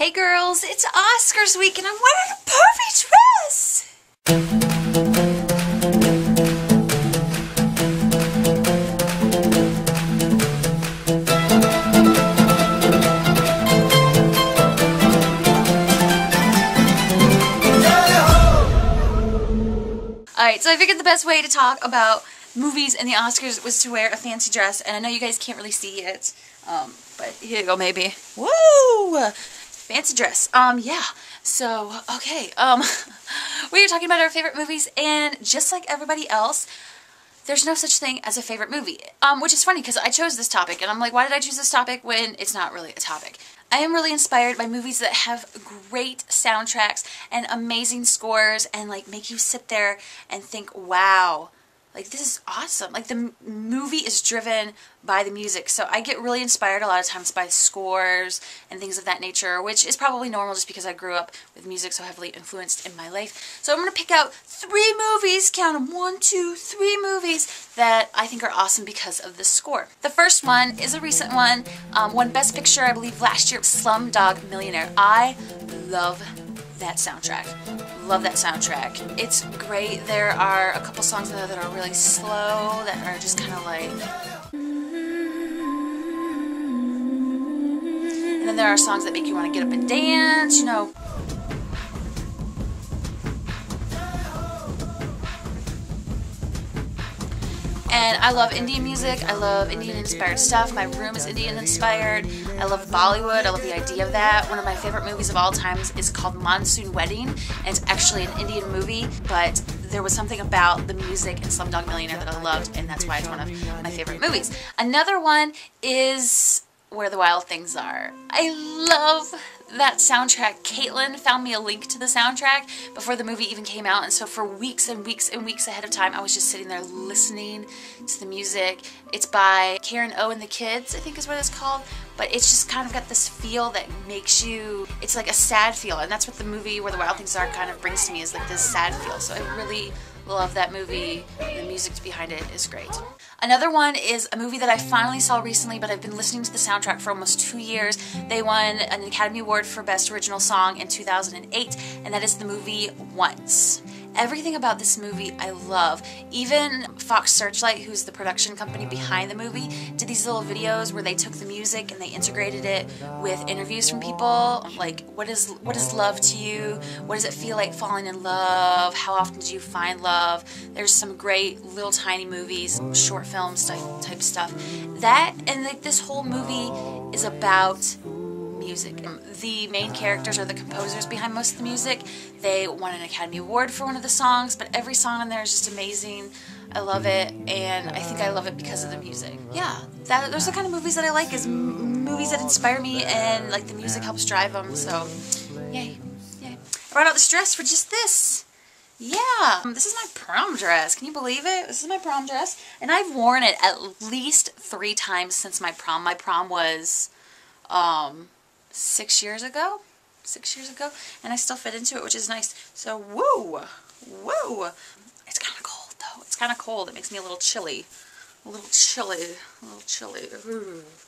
Hey girls, it's Oscars week and I'm wearing a perfect dress! Alright, so I figured the best way to talk about movies and the Oscars was to wear a fancy dress, and I know you guys can't really see it, but here you go, maybe. Woo! Fancy dress. Yeah. So, okay, we are talking about our favorite movies, and just like everybody else, there's no such thing as a favorite movie, which is funny because I chose this topic, and I'm like, why did I choose this topic when it's not really a topic? I am really inspired by movies that have great soundtracks and amazing scores and like make you sit there and think, wow, like this is awesome. Like the movie is driven by the music. So I get really inspired a lot of times by scores and things of that nature, which is probably normal just because I grew up with music so heavily influenced in my life. So I'm going to pick out 3 movies, count them, 1, 2, 3 movies that I think are awesome because of the score. The first one is a recent one, won Best Picture I believe last year, Slumdog Millionaire. I love that soundtrack. Love that soundtrack. It's great. There are a couple songs in there that are really slow, that are just kind of like... And then there are songs that make you want to get up and dance, you know. And I love Indian music, I love Indian inspired stuff, my room is Indian inspired, I love Bollywood, I love the idea of that. One of my favorite movies of all time is called Monsoon Wedding, and it's actually an Indian movie, but there was something about the music in Slumdog Millionaire that I loved, and that's why it's one of my favorite movies. Another one is Where the Wild Things Are. I love that soundtrack. Caitlin found me a link to the soundtrack before the movie even came out, and so for weeks and weeks and weeks ahead of time I was just sitting there listening to the music. It's by Karen O and the Kids, I think is what it's called, but it's just kind of got this feel that makes you, it's like a sad feel, and that's what the movie Where the Wild Things Are kind of brings to me, is like this sad feel. So I really love that movie. The music behind it is great. Another one is a movie that I finally saw recently, but I've been listening to the soundtrack for almost 2 years. They won an Academy Award for Best Original Song in 2008, and that is the movie Once. Everything about this movie I love. Even Fox Searchlight, who's the production company behind the movie, did these little videos where they took the music and they integrated it with interviews from people, like what is love to you? What does it feel like falling in love? How often do you find love? There's some great little tiny movies, short films type stuff. That and like this whole movie is about music. The main characters are the composers behind most of the music. They won an Academy Award for one of the songs, but every song on there is just amazing. I love it, and I think I love it because of the music. Yeah, those are the kind of movies that I like, is movies that inspire me and like the music helps drive them, so yay, yay. I brought out this dress for just this. Yeah, this is my prom dress. Can you believe it? This is my prom dress, and I've worn it at least 3 times since my prom. My prom was 6 years ago, and I still fit into it, which is nice. So, woo, woo. It's kind of cold, though. It's kind of cold. It makes me a little chilly. Ooh.